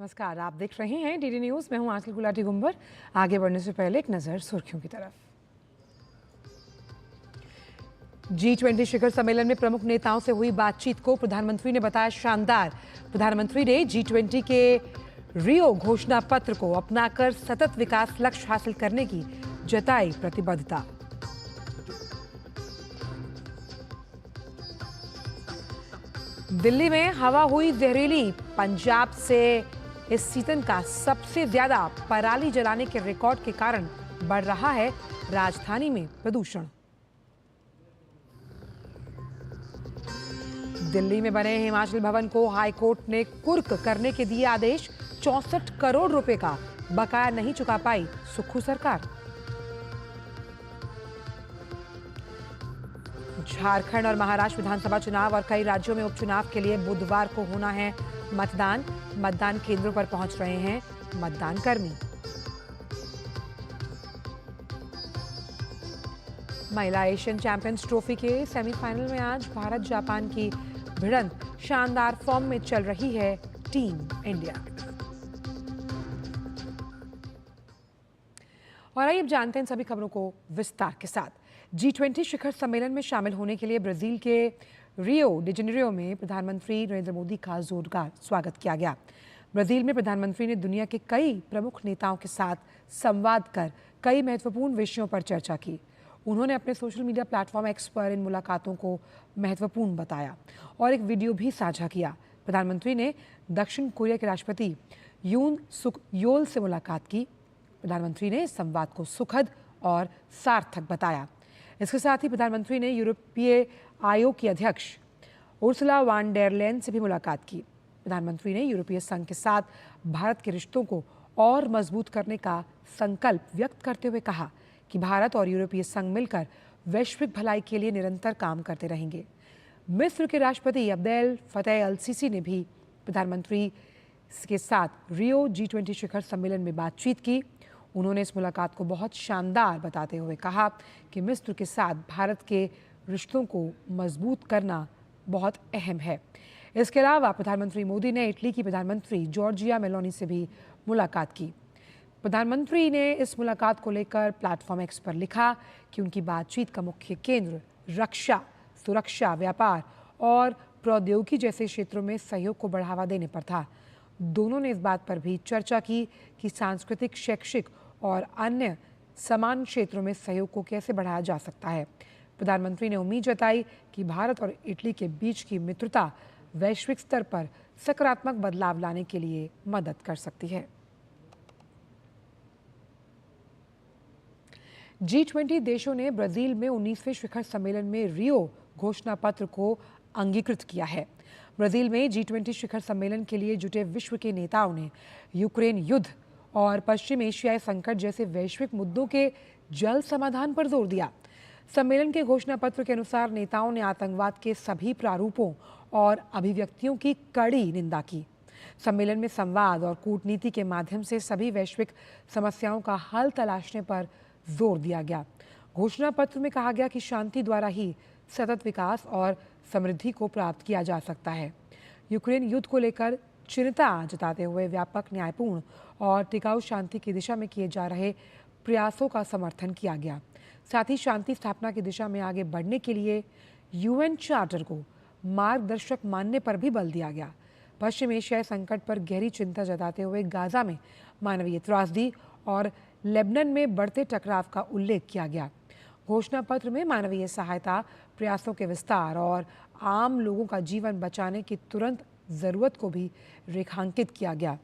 नमस्कार, आप देख रहे हैं डीडी न्यूज। मैं हूं आंचल गुलाटी गुंबर। आगे बढ़ने से पहले एक नजर सुर्खियों की तरफ। G20 शिखर सम्मेलन में प्रमुख नेताओं से हुई बातचीत को प्रधानमंत्री ने बताया शानदार। प्रधानमंत्री ने G20 के रियो घोषणा पत्र को अपनाकर सतत विकास लक्ष्य हासिल करने की जताई प्रतिबद्धता। दिल्ली में हवा हुई जहरीली। पंजाब से इस सीजन का सबसे ज्यादा पराली जलाने के रिकॉर्ड के कारण बढ़ रहा है राजधानी में प्रदूषण। दिल्ली में बने हिमाचल भवन को हाईकोर्ट ने कुर्क करने के दिए आदेश। 64 करोड़ रुपए का बकाया नहीं चुका पाई सुक्खू सरकार। झारखंड और महाराष्ट्र विधानसभा चुनाव और कई राज्यों में उपचुनाव के लिए बुधवार को होना है मतदान। मतदान केंद्रों पर पहुंच रहे हैं मतदान कर्मी। महिला एशियन चैंपियंस ट्रॉफी के सेमीफाइनल में आज भारत जापान की भिड़ंत। शानदार फॉर्म में चल रही है टीम इंडिया। और आइए अब जानते हैं सभी खबरों को विस्तार के साथ। G20 शिखर सम्मेलन में शामिल होने के लिए ब्राजील के रियो डी जेनेरियो में प्रधानमंत्री नरेंद्र मोदी का जोरदार स्वागत किया गया। ब्राजील में प्रधानमंत्री ने दुनिया के कई प्रमुख नेताओं के साथ संवाद कर कई महत्वपूर्ण विषयों पर चर्चा की। उन्होंने अपने सोशल मीडिया प्लेटफॉर्म एक्स पर इन मुलाकातों को महत्वपूर्ण बताया और एक वीडियो भी साझा किया। प्रधानमंत्री ने दक्षिण कोरिया के राष्ट्रपति यून सुक योल से मुलाकात की। प्रधानमंत्री ने इस संवाद को सुखद और सार्थक बताया। इसके साथ ही प्रधानमंत्री ने यूरोपीय आयोग की अध्यक्ष उर्सुला वान डेर लेयन से भी मुलाकात की। प्रधानमंत्री ने यूरोपीय संघ के साथ भारत के रिश्तों को और मजबूत करने का संकल्प व्यक्त करते हुए कहा कि भारत और यूरोपीय संघ मिलकर वैश्विक भलाई के लिए निरंतर काम करते रहेंगे। मिस्र के राष्ट्रपति अब्देल फतेह अल सीसी ने भी प्रधानमंत्री के साथ रियो G20 शिखर सम्मेलन में बातचीत की। उन्होंने इस मुलाकात को बहुत शानदार बताते हुए कहा कि मिस्र के साथ भारत के रिश्तों को मजबूत करना बहुत अहम है। इसके अलावा प्रधानमंत्री मोदी ने इटली की प्रधानमंत्री जॉर्जिया मेलोनी से भी मुलाकात की। प्रधानमंत्री ने इस मुलाकात को लेकर प्लेटफॉर्म एक्स पर लिखा कि उनकी बातचीत का मुख्य केंद्र रक्षा, सुरक्षा, व्यापार और प्रौद्योगिकी जैसे क्षेत्रों में सहयोग को बढ़ावा देने पर था। दोनों ने इस बात पर भी चर्चा की कि सांस्कृतिक, शैक्षिक और अन्य समान क्षेत्रों में सहयोग को कैसे बढ़ाया जा सकता है। प्रधानमंत्री ने उम्मीद जताई कि भारत और इटली के बीच की मित्रता वैश्विक स्तर पर सकारात्मक बदलाव लाने के लिए मदद कर सकती है। G20 देशों ने ब्राजील में 19वें शिखर सम्मेलन में रियो घोषणा पत्र को अंगीकृत किया है। ब्राजील में G20 शिखर सम्मेलन के लिए जुटे विश्व के नेताओं ने यूक्रेन युद्ध और पश्चिम एशियाई संकट जैसे वैश्विक मुद्दों के जल्द समाधान पर जोर दिया। सम्मेलन के घोषणा पत्र के अनुसार नेताओं ने आतंकवाद के सभी प्रारूपों और अभिव्यक्तियों की कड़ी निंदा की। सम्मेलन में संवाद और कूटनीति के माध्यम से सभी वैश्विक समस्याओं का हल तलाशने पर जोर दिया गया। घोषणा पत्र में कहा गया कि शांति द्वारा ही सतत विकास और समृद्धि को प्राप्त किया जा सकता है। यूक्रेन युद्ध को लेकर चिंता जताते हुए व्यापक, न्यायपूर्ण और टिकाऊ शांति की दिशा में किए जा रहे प्रयासों का समर्थन किया गया। साथ ही शांति स्थापना की दिशा में आगे बढ़ने के लिए UN चार्टर को मार्गदर्शक मानने पर भी बल दिया गया। पश्चिम एशियाई संकट पर गहरी चिंता जताते हुए गाजा में मानवीय त्रासदी और लेबनान में बढ़ते टकराव का उल्लेख किया गया। घोषणा पत्र में मानवीय सहायता प्रयासों के विस्तार और आम लोगों का जीवन बचाने की तुरंत जरूरत को भी रेखांकित किया गया।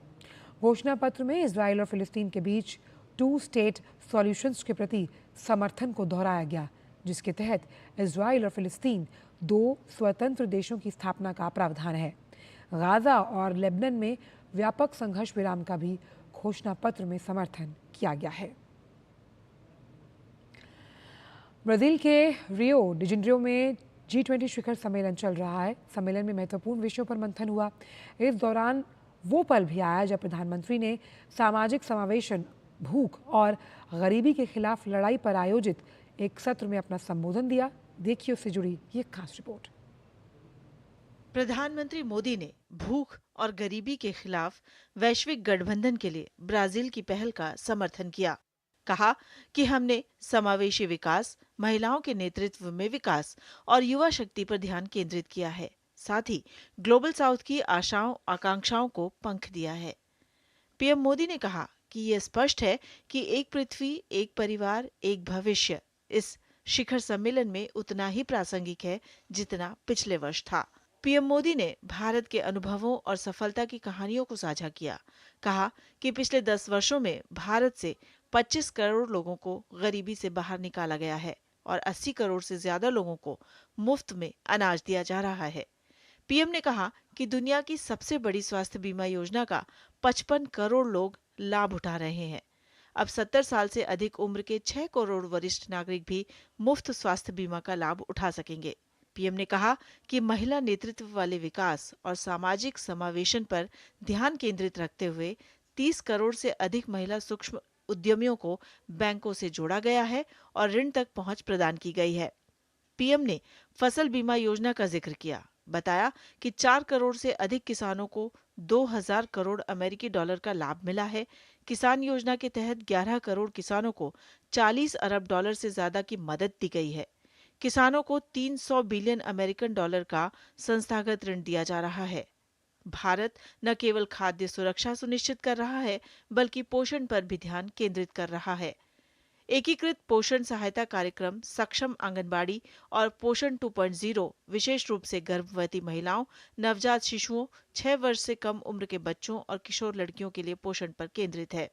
घोषणा पत्र में इजराइल और फिलिस्तीन के बीच 2 स्टेट सॉल्यूशंस के प्रति समर्थन को दोहराया गया, जिसके तहत इजराइल और फिलिस्तीन 2 स्वतंत्र देशों की स्थापना का प्रावधान है। गाजा और लेबनान में व्यापक संघर्ष विराम का भी घोषणा पत्र में समर्थन किया गया है। ब्राजील के रियो डी जेनेरियो में G20 शिखर सम्मेलन चल रहा है। सम्मेलन में महत्वपूर्ण विषयों पर मंथन हुआ। इस दौरान वो पल भी आया जब प्रधानमंत्री ने सामाजिक समावेशन, भूख और गरीबी के खिलाफ लड़ाई पर आयोजित एक सत्र में अपना संबोधन दिया। देखिए उससे जुड़ी ये खास रिपोर्ट। प्रधानमंत्री मोदी ने भूख और गरीबी के खिलाफ वैश्विक गठबंधन के लिए ब्राजील की पहल का समर्थन किया। कहा कि हमने समावेशी विकास, महिलाओं के नेतृत्व में विकास और युवा शक्ति पर ध्यान केंद्रित किया है। साथ ही ग्लोबल साउथ की आशाओं आकांक्षाओं को पंख दिया है। पीएम मोदी ने कहा कि यह स्पष्ट है कि एक पृथ्वी, एक परिवार, एक भविष्य इस शिखर सम्मेलन में उतना ही प्रासंगिक है जितना पिछले वर्ष था। पीएम मोदी ने भारत के अनुभवों और सफलता की कहानियों को साझा किया। कहा कि पिछले 10 वर्षों में भारत से 25 करोड़ लोगों को गरीबी से बाहर निकाला गया है और 80 करोड़ से ज्यादा लोगों को मुफ्त में अनाज दिया जा रहा है। पीएम ने कहा कि दुनिया की सबसे बड़ी स्वास्थ्य बीमा योजना का 55 करोड़ लोग लाभ उठा रहे हैं। अब 70 साल से अधिक उम्र के 6 करोड़ वरिष्ठ नागरिक भी मुफ्त स्वास्थ्य बीमा का लाभ उठा सकेंगे। पीएम ने कहा कि महिला नेतृत्व वाले विकास और सामाजिक समावेशन पर ध्यान केंद्रित रखते हुए 30 करोड़ से अधिक महिला सूक्ष्म उद्यमियों को बैंकों से जोड़ा गया है और ऋण तक पहुंच प्रदान की गई है। पीएम ने फसल बीमा योजना का जिक्र किया। बताया कि 4 करोड़ से अधिक किसानों को 2000 करोड़ अमेरिकी डॉलर का लाभ मिला है। किसान योजना के तहत 11 करोड़ किसानों को 40 अरब डॉलर से ज्यादा की मदद दी गई है। किसानों को 300 बिलियन अमेरिकन डॉलर का संस्थागत ऋण दिया जा रहा है। भारत न केवल खाद्य सुरक्षा सुनिश्चित कर रहा है, बल्कि पोषण पर भी ध्यान केंद्रित कर रहा है। एकीकृत पोषण सहायता कार्यक्रम, सक्षम आंगनबाड़ी और पोषण 2.0 विशेष रूप से गर्भवती महिलाओं, नवजात शिशुओं, 6 वर्ष से कम उम्र के बच्चों और किशोर लड़कियों के लिए पोषण पर केंद्रित है।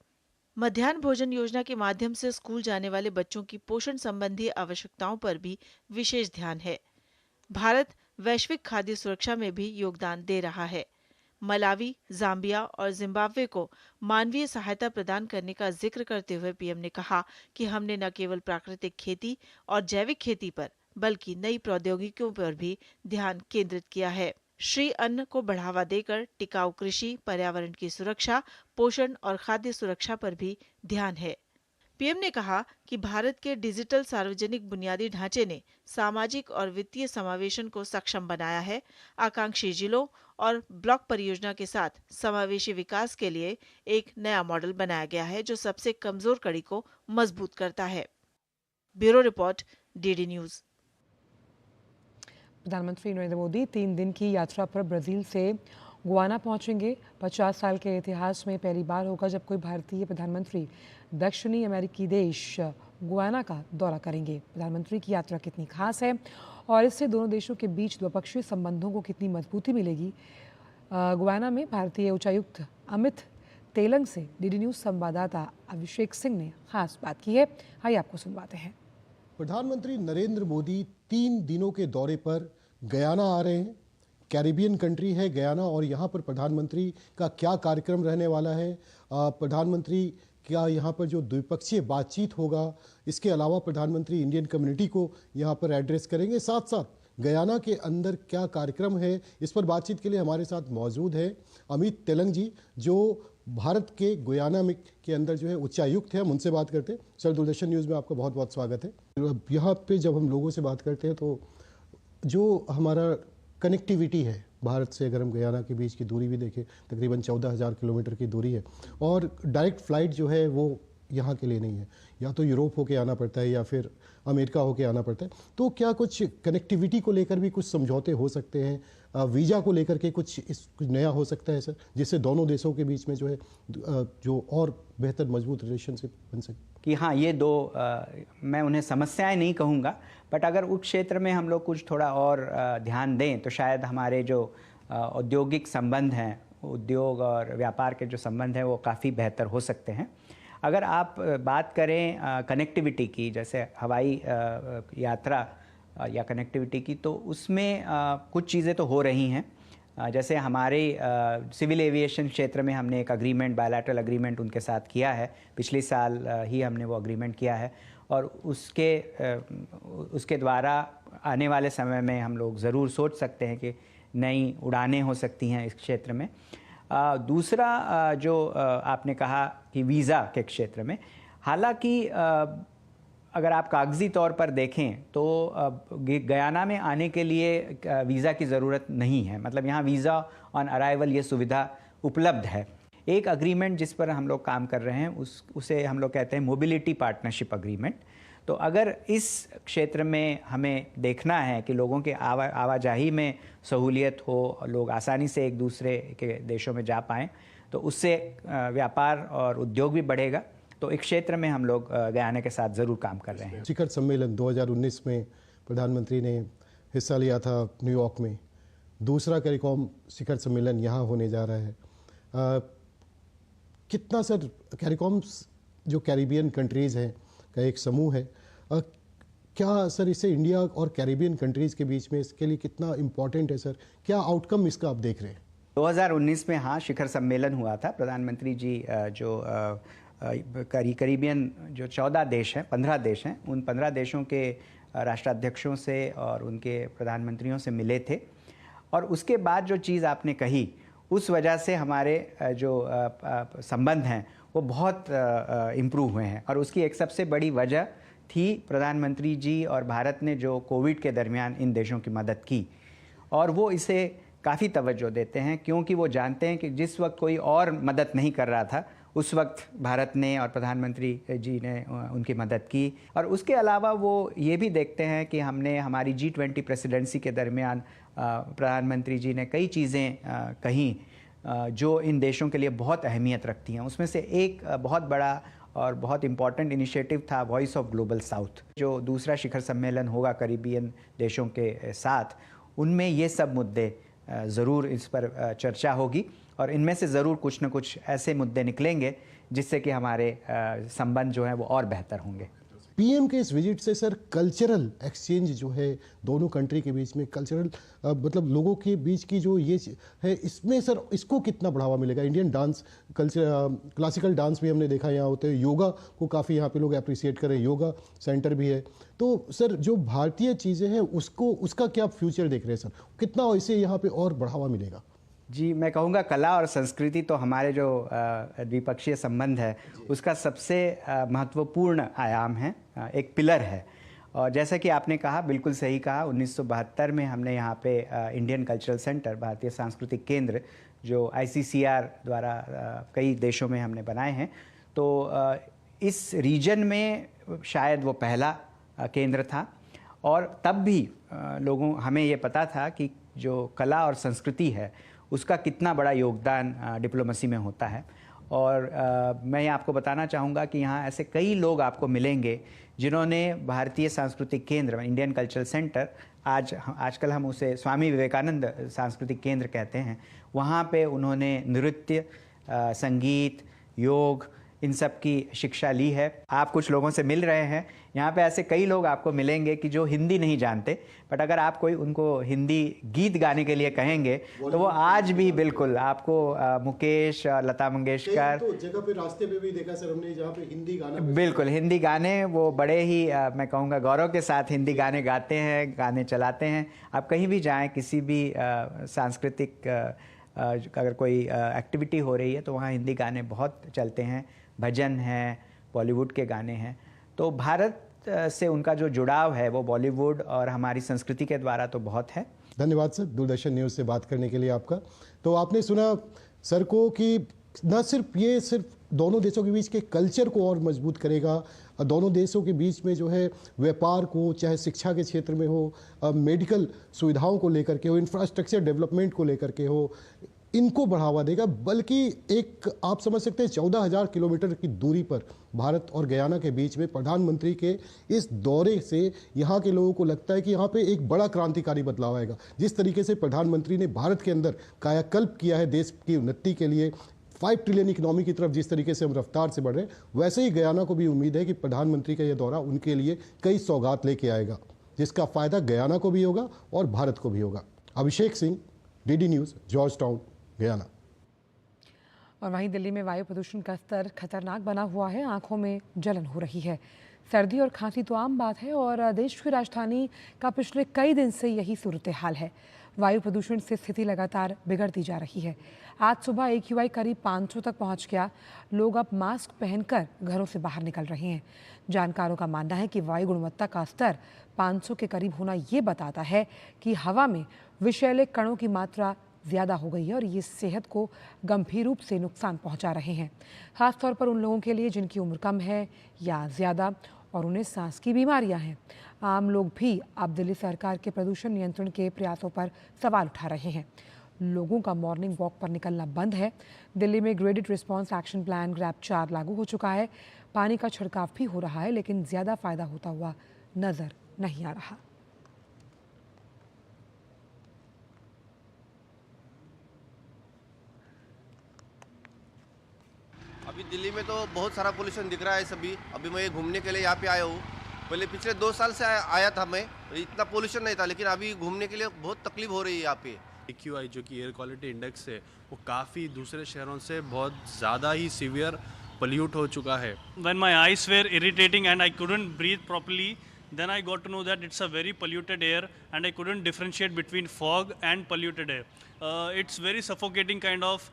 मध्याह्न भोजन योजना के माध्यम से स्कूल जाने वाले बच्चों की पोषण संबंधी आवश्यकताओं पर भी विशेष ध्यान है। भारत वैश्विक खाद्य सुरक्षा में भी योगदान दे रहा है। मलावी, जाम्बिया और जिम्बाब्वे को मानवीय सहायता प्रदान करने का जिक्र करते हुए पीएम ने कहा कि हमने न केवल प्राकृतिक खेती और जैविक खेती पर, बल्कि नई प्रौद्योगिकियों पर भी ध्यान केंद्रित किया है। श्री अन्न को बढ़ावा देकर टिकाऊ कृषि, पर्यावरण की सुरक्षा, पोषण और खाद्य सुरक्षा पर भी ध्यान है। पीएम ने कहा कि भारत के डिजिटल सार्वजनिक बुनियादी ढांचे ने सामाजिक और वित्तीय समावेशन को सक्षम बनाया है। आकांक्षी जिलों और ब्लॉक परियोजना के साथ समावेशी विकास के लिए एक नया मॉडल बनाया गया है जो सबसे कमजोर कड़ी को मजबूत करता है। Bureau report, DD news. प्रधानमंत्री नरेंद्र मोदी 3 दिन की यात्रा पर ब्राजील से गुआना पहुंचेंगे। 50 साल के इतिहास में पहली बार होगा जब कोई भारतीय प्रधानमंत्री दक्षिणी अमेरिकी देश गुआना का दौरा करेंगे। प्रधानमंत्री की यात्रा कितनी खास है और इससे दोनों देशों के बीच द्विपक्षीय संबंधों को कितनी मजबूती मिलेगी, गुआना में भारतीय उच्चायुक्त अमित तेलंग से डीडी न्यूज संवाददाता अभिषेक सिंह ने खास बात की है। आइए आपको सुनवाते हैं। प्रधानमंत्री नरेंद्र मोदी 3 दिनों के दौरे पर गयाना आ रहे हैं। कैरिबियन कंट्री है गयाना और यहाँ पर प्रधानमंत्री का क्या कार्यक्रम रहने वाला है, प्रधानमंत्री क्या यहाँ पर जो द्विपक्षीय बातचीत होगा, इसके अलावा प्रधानमंत्री इंडियन कम्युनिटी को यहाँ पर एड्रेस करेंगे। साथ साथ गयाना के अंदर क्या कार्यक्रम है, इस पर बातचीत के लिए हमारे साथ मौजूद है अमित तेलंग जी, जो भारत के गुयाना में के अंदर जो है उच्चायुक्त है। हम उनसे बात करते हैं। सर, दूरदर्शन न्यूज़ में आपका बहुत बहुत स्वागत है। यहाँ पे जब हम लोगों से बात करते हैं तो जो हमारा कनेक्टिविटी है भारत से, अगर हम गयाना के बीच की दूरी भी देखें, तकरीबन 14,000 किलोमीटर की दूरी है और डायरेक्ट फ्लाइट जो है वो यहाँ के लिए नहीं है, या तो यूरोप होके आना पड़ता है या फिर अमेरिका होके आना पड़ता है। तो क्या कुछ कनेक्टिविटी को लेकर भी कुछ समझौते हो सकते हैं, वीज़ा को लेकर के कुछ नया हो सकता है सर, जिससे दोनों देशों के बीच में जो है जो और बेहतर मजबूत रिलेशनशिप बन सके? कि हाँ, ये दो मैं उन्हें समस्याएं नहीं कहूँगा, बट अगर उस क्षेत्र में हम लोग कुछ थोड़ा और ध्यान दें तो शायद हमारे जो औद्योगिक संबंध हैं, उद्योग और व्यापार के जो संबंध हैं वो काफ़ी बेहतर हो सकते हैं। अगर आप बात करें कनेक्टिविटी की, जैसे हवाई यात्रा या कनेक्टिविटी की, तो उसमें कुछ चीज़ें तो हो रही हैं। जैसे हमारे सिविल एविएशन क्षेत्र में हमने एक अग्रीमेंट, बायलैटरल अग्रीमेंट उनके साथ किया है। पिछले साल ही हमने वो अग्रीमेंट किया है और उसके द्वारा आने वाले समय में हम लोग ज़रूर सोच सकते हैं कि नई उड़ानें हो सकती हैं इस क्षेत्र में। दूसरा जो आपने कहा कि वीज़ा के क्षेत्र में, हालांकि अगर आप कागजी तौर पर देखें तो गयाना में आने के लिए वीज़ा की ज़रूरत नहीं है। मतलब यहाँ वीज़ा ऑन अराइवल ये सुविधा उपलब्ध है। एक अग्रीमेंट जिस पर हम लोग काम कर रहे हैं उसे हम लोग कहते हैं मोबिलिटी पार्टनरशिप अग्रीमेंट। तो अगर इस क्षेत्र में हमें देखना है कि लोगों के आवाजाही में सहूलियत हो, लोग आसानी से एक दूसरे के देशों में जा पाएँ, तो उससे व्यापार और उद्योग भी बढ़ेगा। तो एक क्षेत्र में हम लोग गयाना के साथ ज़रूर काम कर रहे हैं। शिखर सम्मेलन 2019 में प्रधानमंत्री ने हिस्सा लिया था न्यूयॉर्क में। दूसरा कैरिकॉम शिखर सम्मेलन यहाँ होने जा रहा है। कितना सर कैरिकॉम जो कैरिबियन कंट्रीज़ हैं का एक समूह है, क्या सर इससे इंडिया और कैरिबियन कंट्रीज़ के बीच में इसके लिए कितना इम्पोर्टेंट है सर? क्या आउटकम इसका आप देख रहे हैं? 2019 में हाँ शिखर सम्मेलन हुआ था। प्रधानमंत्री जी जो करीबियन जो 14 देश हैं, 15 देश हैं, उन 15 देशों के राष्ट्राध्यक्षों से और उनके प्रधानमंत्रियों से मिले थे। और उसके बाद जो चीज़ आपने कही, उस वजह से हमारे जो संबंध हैं वो बहुत इम्प्रूव हुए हैं। और उसकी एक सबसे बड़ी वजह थी प्रधानमंत्री जी और भारत ने जो कोविड के दरमियान इन देशों की मदद की, और वो इसे काफ़ी तवज्जो देते हैं क्योंकि वो जानते हैं कि जिस वक्त कोई और मदद नहीं कर रहा था उस वक्त भारत ने और प्रधानमंत्री जी ने उनकी मदद की। और उसके अलावा वो ये भी देखते हैं कि हमने हमारी G20 प्रेसिडेंसी के दरमियान प्रधानमंत्री जी ने कई चीज़ें कहीं जो इन देशों के लिए बहुत अहमियत रखती हैं। उसमें से एक बहुत बड़ा और बहुत इम्पॉर्टेंट इनिशिएटिव था वॉइस ऑफ ग्लोबल साउथ, जो दूसरा शिखर सम्मेलन होगा करीबियन देशों के साथ। उनमें ये सब मुद्दे ज़रूर इस पर चर्चा होगी और इनमें से ज़रूर कुछ न कुछ ऐसे मुद्दे निकलेंगे जिससे कि हमारे संबंध जो हैं वो और बेहतर होंगे। पीएम के इस विजिट से सर कल्चरल एक्सचेंज जो है दोनों कंट्री के बीच में, कल्चरल मतलब लोगों के बीच की जो ये है, इसमें सर इसको कितना बढ़ावा मिलेगा? Indian dance culture, classical dance भी हमने देखा यहाँ होते हैं, योगा को काफ़ी यहाँ पे लोग अप्रिसिएट कर रहे हैं, योगा सेंटर भी है। तो सर जो भारतीय चीज़ें हैं उसका क्या फ्यूचर देख रहे हैं सर? कितना इससे यहाँ पे और बढ़ावा मिलेगा? जी, मैं कहूँगा कला और संस्कृति तो हमारे जो द्विपक्षीय संबंध है उसका सबसे महत्वपूर्ण आयाम है, एक पिलर है। और जैसा कि आपने कहा, बिल्कुल सही कहा, 1972 में हमने यहाँ पे इंडियन कल्चरल सेंटर, भारतीय सांस्कृतिक केंद्र, जो ICCR द्वारा कई देशों में हमने बनाए हैं। तो इस रीजन में शायद वो पहला केंद्र था। और तब भी हमें ये पता था कि जो कला और संस्कृति है उसका कितना बड़ा योगदान डिप्लोमेसी में होता है। और मैं आपको बताना चाहूँगा कि यहाँ ऐसे कई लोग आपको मिलेंगे जिन्होंने भारतीय सांस्कृतिक केंद्र, इंडियन कल्चरल सेंटर, आजकल हम उसे स्वामी विवेकानंद सांस्कृतिक केंद्र कहते हैं, वहाँ पे उन्होंने नृत्य, संगीत, योग, इन सब की शिक्षा ली है। आप कुछ लोगों से मिल रहे हैं, यहाँ पे ऐसे कई लोग आपको मिलेंगे कि जो हिंदी नहीं जानते, बट अगर आप कोई उनको हिंदी गीत गाने के लिए कहेंगे तो वो आज भी बिल्कुल आपको मुकेश, लता मंगेशकर, तो जगह पे रास्ते पे भी देखा सर हमने जहाँ पे हिंदी गाना, बिल्कुल हिंदी गाने, वो बड़े ही मैं कहूँगा गौरव के साथ हिंदी गाने गाते हैं, गाने चलाते हैं। आप कहीं भी जाएँ, किसी भी सांस्कृतिक अगर कोई एक्टिविटी हो रही है तो वहाँ हिंदी गाने बहुत चलते हैं, भजन हैं, बॉलीवुड के गाने हैं। तो भारत से उनका जो जुड़ाव है वो बॉलीवुड और हमारी संस्कृति के द्वारा तो बहुत है। धन्यवाद सर दूरदर्शन न्यूज़ से बात करने के लिए आपका। तो आपने सुना सर को कि न सिर्फ दोनों देशों के बीच के कल्चर को और मजबूत करेगा, दोनों देशों के बीच में जो है व्यापार को, चाहे शिक्षा के क्षेत्र में हो, मेडिकल सुविधाओं को लेकर के हो, इंफ्रास्ट्रक्चर डेवलपमेंट को लेकर के हो, इनको बढ़ावा देगा। बल्कि एक आप समझ सकते हैं 14,000 किलोमीटर की दूरी पर भारत और गयाना के बीच में प्रधानमंत्री के इस दौरे से यहाँ के लोगों को लगता है कि यहाँ पे एक बड़ा क्रांतिकारी बदलाव आएगा। जिस तरीके से प्रधानमंत्री ने भारत के अंदर कायाकल्प किया है देश की उन्नति के लिए, 5 ट्रिलियन इकोनॉमी की तरफ जिस तरीके से हम रफ्तार से बढ़ रहे हैं, वैसे ही गयाना को भी उम्मीद है कि प्रधानमंत्री का यह दौरा उनके लिए कई सौगात लेके आएगा, जिसका फ़ायदा गयाना को भी होगा और भारत को भी होगा। Abhishek Singh, DD news, Georgetown, Guyana. और वहीं दिल्ली में वायु प्रदूषण का स्तर खतरनाक बना हुआ है, आंखों में जलन हो रही है। सर्दी और खांसी तो आम बात है और देश की राजधानी का पिछले कई दिन से यही सूरत हाल है। वायु प्रदूषण से स्थिति लगातार बिगड़ती जा रही है। आज सुबह AQI करीब 500 तक पहुंच गया। लोग अब मास्क पहनकर घरों से बाहर निकल रहे हैं। जानकारों का मानना है कि वायु गुणवत्ता का स्तर 500 के करीब होना ये बताता है कि हवा में विषैले कणों की मात्रा ज़्यादा हो गई है और ये सेहत को गंभीर रूप से नुकसान पहुंचा रहे हैं, खासतौर पर उन लोगों के लिए जिनकी उम्र कम है या ज़्यादा और उन्हें सांस की बीमारियां हैं। आम लोग भी अब दिल्ली सरकार के प्रदूषण नियंत्रण के प्रयासों पर सवाल उठा रहे हैं। लोगों का मॉर्निंग वॉक पर निकलना बंद है। दिल्ली में graded response action plan grab 4 लागू हो चुका है। पानी का छिड़काव भी हो रहा है, लेकिन ज़्यादा फायदा होता हुआ नजर नहीं आ रहा। अभी दिल्ली में तो बहुत सारा पोल्यूशन दिख रहा है सभी। अभी मैं घूमने के लिए यहाँ पे आया हूँ। पहले पिछले 2 साल से आया था मैं, इतना पोल्यूशन नहीं था, लेकिन अभी घूमने के लिए बहुत तकलीफ हो रही है यहाँ पे। AQI जो कि एयर क्वालिटी इंडेक्स है, वो काफ़ी दूसरे शहरों से बहुत ज़्यादा ही सीवियर पोल्यूट हो चुका है। When my eyes were irritating and I couldn't breathe properly, then I got to know that it's a very polluted air and I couldn't differentiate between fog and polluted air. It's very suffocating kind of.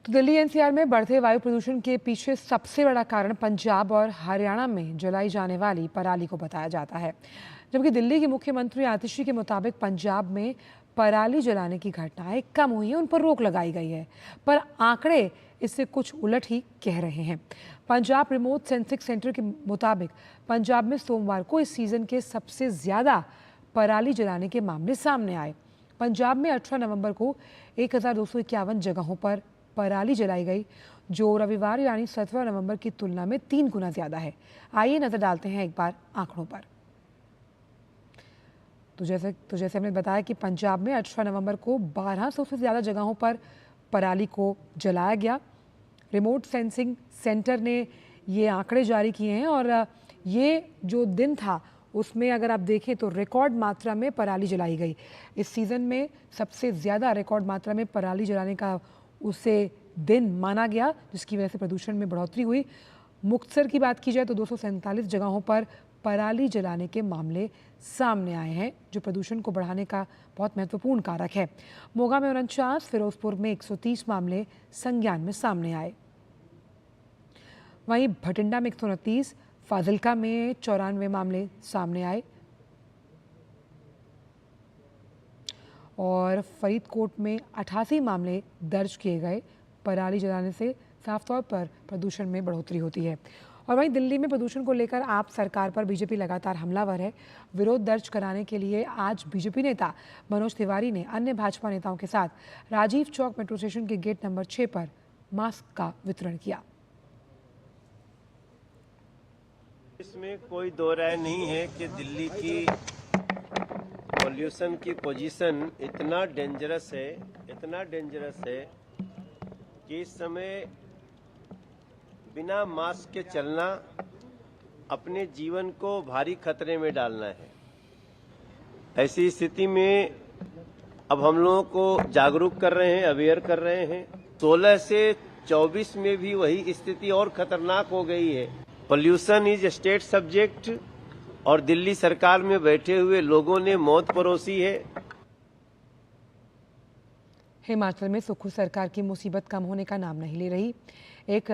तो Delhi NCR में बढ़ते वायु प्रदूषण के पीछे सबसे बड़ा कारण पंजाब और हरियाणा में जलाई जाने वाली पराली को बताया जाता है। जबकि दिल्ली के मुख्यमंत्री आतिशी के मुताबिक पंजाब में पराली जलाने की घटनाएं कम हुई हैं, उन पर रोक लगाई गई है, पर आंकड़े इससे कुछ उलट ही कह रहे हैं। पंजाब रिमोट सेंसिंग सेंटर के मुताबिक पंजाब में सोमवार को इस सीजन के सबसे ज़्यादा पराली जलाने के मामले सामने आए। पंजाब में 18 नवंबर को 1251 जगहों पर पराली जलाई गई, जो रविवार यानी 17 नवंबर की तुलना में 3 गुना ज़्यादा है। आइए नज़र डालते हैं एक बार आंकड़ों पर। तो जैसे हमने बताया कि पंजाब में 18 नवंबर को 1200 से ज़्यादा जगहों पर पराली को जलाया गया। रिमोट सेंसिंग सेंटर ने ये आंकड़े जारी किए हैं और ये जो दिन था उसमें अगर आप देखें तो रिकॉर्ड मात्रा में पराली जलाई गई। इस सीज़न में सबसे ज़्यादा रिकॉर्ड मात्रा में पराली जलाने का उसे दिन माना गया, जिसकी वजह से प्रदूषण में बढ़ोतरी हुई। मुक्तसर की बात की जाए तो 247 जगहों पर पराली जलाने के मामले सामने आए हैं, जो प्रदूषण को बढ़ाने का बहुत महत्वपूर्ण कारक है। मोगा में 49, फिरोजपुर में 130 मामले संज्ञान में सामने आए। वहीं भटिंडा में 129, फाजिल्का में 94 मामले सामने आए और फरीदकोट में 88 मामले दर्ज किए गए। पराली जलाने से साफ तौर पर प्रदूषण में बढ़ोतरी होती है। और वहीं दिल्ली में प्रदूषण को लेकर आप सरकार पर बीजेपी लगातार हमलावर है। विरोध दर्ज कराने के लिए आज बीजेपी नेता मनोज तिवारी ने अन्य भाजपा नेताओं के साथ राजीव चौक मेट्रो स्टेशन के गेट नंबर 6 पर मास्क का वितरण किया। इसमें कोई दो राय नहीं है कि दिल्ली की पॉल्यूशन की पोजीशन इतना डेंजरस है कि इस समय बिना मास्क के चलना अपने जीवन को भारी खतरे में डालना है। ऐसी स्थिति में अब हम लोगों को जागरूक कर रहे हैं, अवेयर कर रहे हैं। 16 से 24 में भी वही स्थिति और खतरनाक हो गई है। पोल्यूशन इज स्टेट सब्जेक्ट और दिल्ली सरकार में बैठे हुए लोगों ने मौत परोसी है। हिमाचल में सुक्खू सरकार की मुसीबत कम होने का नाम नहीं ले रही। एक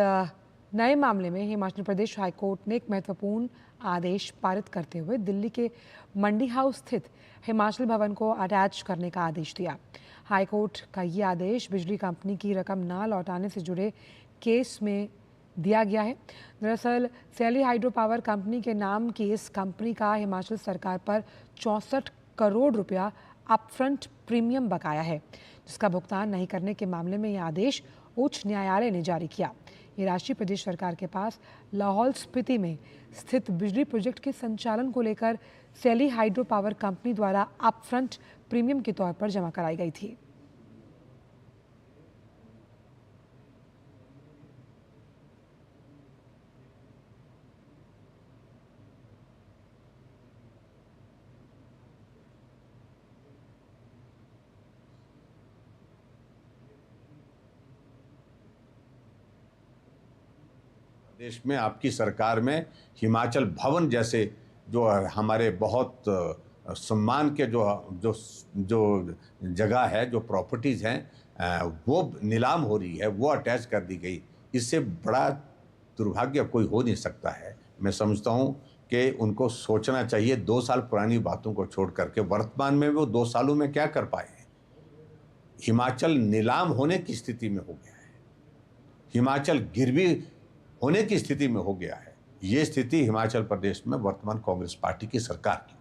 नए मामले में हिमाचल प्रदेश हाईकोर्ट ने एक महत्वपूर्ण आदेश पारित करते हुए दिल्ली के मंडी हाउस स्थित हिमाचल भवन को अटैच करने का आदेश दिया। हाईकोर्ट का ये आदेश बिजली कंपनी की रकम ना लौटाने से जुड़े केस में दिया गया है। दरअसल सैली हाइड्रो पावर कंपनी के नाम की इस कंपनी का हिमाचल सरकार पर 64 करोड़ रुपया अपफ्रंट प्रीमियम बकाया है, जिसका भुगतान नहीं करने के मामले में यह आदेश उच्च न्यायालय ने जारी किया। ये राशि प्रदेश सरकार के पास लाहौल स्पीति में स्थित बिजली प्रोजेक्ट के संचालन को लेकर सैली हाइड्रो पावर कंपनी द्वारा अपफ्रंट प्रीमियम के तौर पर जमा कराई गई थी। देश में आपकी सरकार में हिमाचल भवन जैसे जो हमारे बहुत सम्मान के जो जगह है, जो प्रॉपर्टीज़ हैं, वो नीलाम हो रही है, वो अटैच कर दी गई। इससे बड़ा दुर्भाग्य कोई हो नहीं सकता है। मैं समझता हूँ कि उनको सोचना चाहिए 2 साल पुरानी बातों को छोड़ करके वर्तमान में वो 2 सालों में क्या कर पाए हैं। हिमाचल नीलाम होने की स्थिति में हो गया है, हिमाचल गिरवी होने की स्थिति में हो गया है। ये स्थिति हिमाचल प्रदेश में वर्तमान कांग्रेस पार्टी की सरकार की।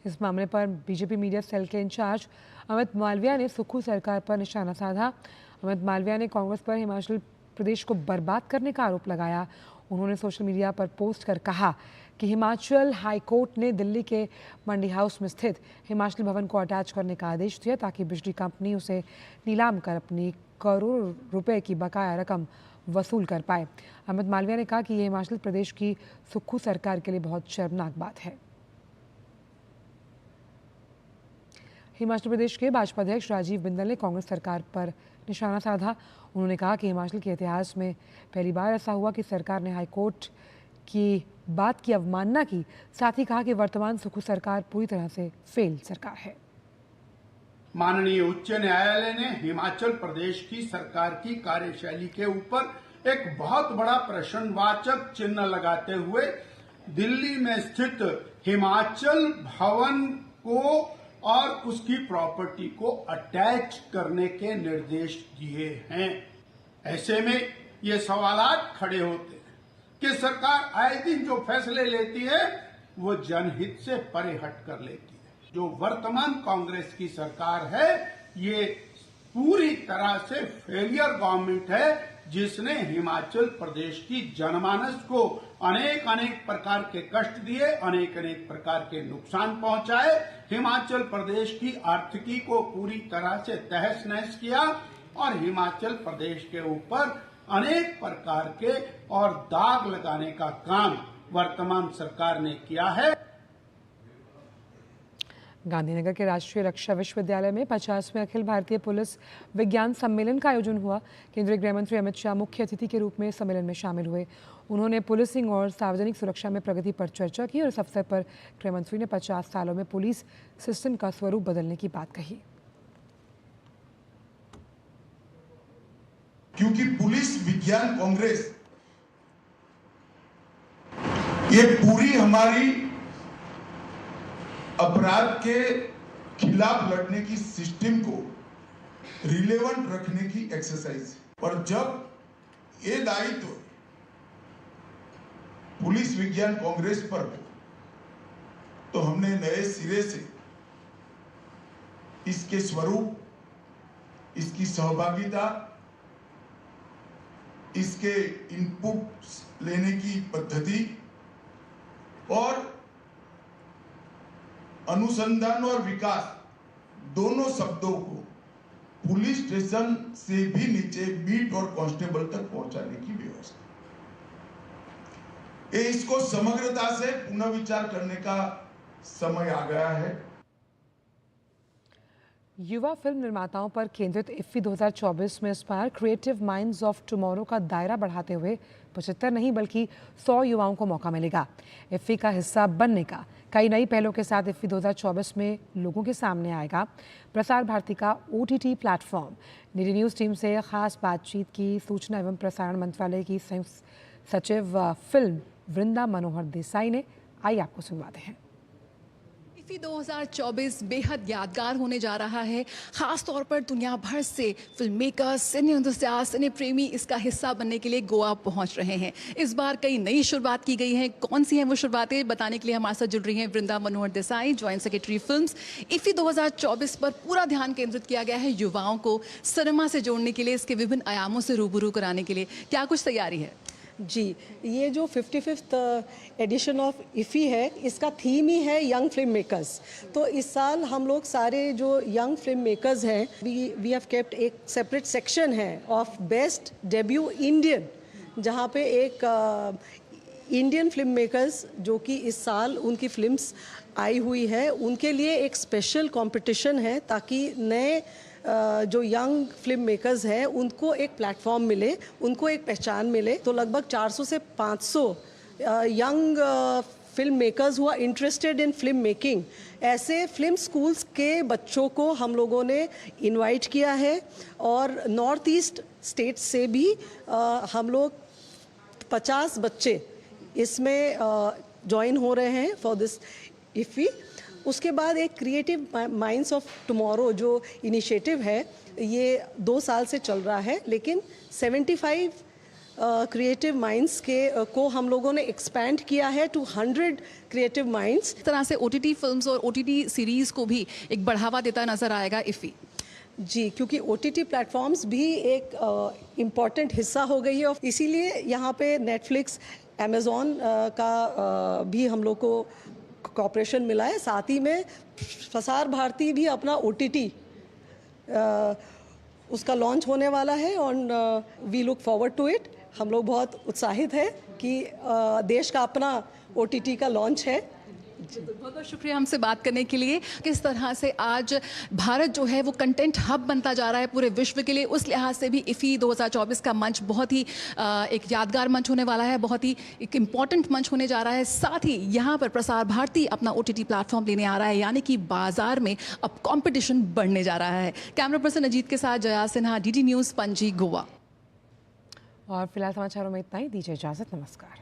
इस मामले पर बीजेपी मीडिया सेल के इंचार्ज अमित मालविया ने सुक्खू सरकार पर निशाना साधा। अमित मालविया ने कांग्रेस पर हिमाचल प्रदेश को बर्बाद करने का आरोप लगाया। उन्होंने सोशल मीडिया पर पोस्ट कर कहा कि हिमाचल हाई कोर्ट ने दिल्ली के मंडी हाउस में स्थित हिमाचल भवन को अटैच करने का आदेश दिया ताकि बिजली कंपनी उसे नीलाम कर अपनी करोड़ रुपए की बकाया रकम वसूल कर पाए। अमित मालविया ने कहा कि ये हिमाचल प्रदेश की सुक्खू सरकार के लिए बहुत शर्मनाक बात है। हिमाचल प्रदेश के भाजपा अध्यक्ष राजीव बिंदल ने कांग्रेस सरकार पर निशाना साधा। उन्होंने कहा कि हिमाचल के इतिहास में पहली बार ऐसा हुआ कि सरकार ने हाईकोर्ट की बात की अवमानना की। साथ ही कहा कि वर्तमान सुक्खू सरकार पूरी तरह से फेल सरकार है। माननीय उच्च न्यायालय ने हिमाचल प्रदेश की सरकार की कार्यशैली के ऊपर एक बहुत बड़ा प्रश्नवाचक चिन्ह लगाते हुए दिल्ली में स्थित हिमाचल भवन को और उसकी प्रॉपर्टी को अटैच करने के निर्देश दिए हैं। ऐसे में ये सवालात खड़े होते हैं कि सरकार आए दिन जो फैसले लेती है वो जनहित से परे हट कर लेती है। जो वर्तमान कांग्रेस की सरकार है ये पूरी तरह से फेलियर गवर्नमेंट है, जिसने हिमाचल प्रदेश की जनमानस को अनेक प्रकार के कष्ट दिए, अनेक प्रकार के नुकसान पहुंचाए, हिमाचल प्रदेश की आर्थिकी को पूरी तरह से तहस नहस किया और हिमाचल प्रदेश के ऊपर अनेक प्रकार के और दाग लगाने का काम वर्तमान सरकार ने किया है। गांधीनगर के राष्ट्रीय रक्षा विश्वविद्यालय में 50वें अखिल भारतीय पुलिस विज्ञान सम्मेलन का आयोजन हुआ। केंद्रीय गृह मंत्री अमित शाह मुख्य अतिथि के रूप में सम्मेलन में शामिल हुए। उन्होंने पुलिसिंग और सार्वजनिक सुरक्षा में प्रगति पर चर्चा की और इस अवसर पर गृह मंत्री ने 50 सालों में पुलिस सिस्टम का स्वरूप बदलने की बात कही। क्योंकि पुलिस विज्ञान कांग्रेस ये पूरी हमारी अपराध के खिलाफ लड़ने की सिस्टम को रिलेवेंट रखने की एक्सरसाइज है। और जब ये दायित्व पुलिस विज्ञान कांग्रेस पर हो तो हमने नए सिरे से इसके स्वरूप, इसकी सहभागिता, इसके इनपुट लेने की पद्धति और अनुसंधान और विकास दोनों शब्दों को पुलिस स्टेशन से भी नीचे बीट और कांस्टेबल तक पहुंचाने की व्यवस्था, इसको समग्रता से पुनर्विचार करने का समय आ गया है। युवा फिल्म निर्माताओं पर केंद्रित इफ्फी 2024 में इस बार क्रिएटिव माइंड्स ऑफ टुमारो का दायरा बढ़ाते हुए 75 नहीं बल्कि 100 युवाओं को मौका मिलेगा। इफ्फी का हिस्सा बनने का कई नई पहलों के साथ इफ्फी 2024 में लोगों के सामने आएगा। प्रसार भारती का OTT platform DD news team से खास बातचीत की सूचना एवं प्रसारण मंत्रालय की संयुक्त सचिव फिल्म वृंदा मनोहर देसाई ने। आइए आपको सुनवाते हैं। इफ्फी 2024 बेहद यादगार होने जा रहा है। खास तौर पर दुनिया भर से फिल्म मेकर्स, सिने एंथुसियास्ट, सिने प्रेमी इसका हिस्सा बनने के लिए गोवा पहुंच रहे हैं। इस बार कई नई शुरुआत की गई है। कौन सी हैं वो शुरुआतें बताने के लिए हमारे साथ जुड़ रही हैं Vrinda Manohar Desai, joint secretary films. IFFI 2024 पर पूरा ध्यान केंद्रित किया गया है युवाओं को सिनेमा से जोड़ने के लिए, इसके विभिन्न आयामों से रूबरू कराने के लिए। क्या कुछ तैयारी है? जी, ये जो 55th एडिशन ऑफ इफ़ी है, इसका थीम ही है यंग फिल्म मेकर्स। तो इस साल हम लोग सारे जो यंग फिल्म मेकर्स हैं, वी हैव केप्ट एक सेपरेट सेक्शन है ऑफ बेस्ट डेब्यू इंडियन, जहाँ पे एक इंडियन फिल्म मेकर्स जो कि इस साल उनकी फिल्म्स आई हुई है, उनके लिए एक स्पेशल कंपटीशन है ताकि नए जो यंग फिल्म मेकर्स हैं उनको एक प्लेटफॉर्म मिले, उनको एक पहचान मिले। तो लगभग 400 से 500 यंग फिल्म मेकर्स हुआ इंटरेस्टेड इन फिल्म मेकिंग, ऐसे फिल्म स्कूल्स के बच्चों को हम लोगों ने इनवाइट किया है। और नॉर्थ ईस्ट स्टेट से भी हम लोग 50 बच्चे इसमें ज्वाइन हो रहे हैं फॉर दिस इफ़ी। उसके बाद एक क्रिएटिव माइंड्स ऑफ टुमारो जो इनिशिएटिव है, ये 2 साल से चल रहा है, लेकिन 75 क्रिएटिव माइंड्स के को हम लोगों ने एक्सपैंड किया है टू 100 क्रिएटिव माइंड्स। इस तरह से OTT फिल्म्स और OTT सीरीज को भी एक बढ़ावा देता नजर आएगा इफ़ी। जी, क्योंकि OTT प्लेटफॉर्म्स भी एक इम्पॉर्टेंट हिस्सा हो गई है, इसीलिए यहाँ पे नेटफ्लिक्स, अमेज़ॉन का भी हम लोग को कॉपरेशन मिला है। साथ ही में प्रसार भारती भी अपना OTT उसका लॉन्च होने वाला है और we look forward to it. हम लोग बहुत उत्साहित है कि देश का अपना OTT का लॉन्च है। बहुत बहुत शुक्रिया हमसे बात करने के लिए। किस तरह से आज भारत जो है वो कंटेंट हब बनता जा रहा है पूरे विश्व के लिए, उस लिहाज से भी इफ़ी 2024 का मंच बहुत ही एक यादगार मंच होने वाला है, बहुत ही एक इम्पॉर्टेंट मंच होने जा रहा है। साथ ही यहाँ पर प्रसार भारती अपना OTT प्लेटफॉर्म लेने आ रहा है, यानी कि बाजार में अब कंपटीशन बढ़ने जा रहा है। कैमरा पर्सन अजीत के साथ जया सिन्हा, DD न्यूज़, पणजी, गोवा। और फिलहाल समाचारों में इतना ही। दीजिए इजाज़त, नमस्कार।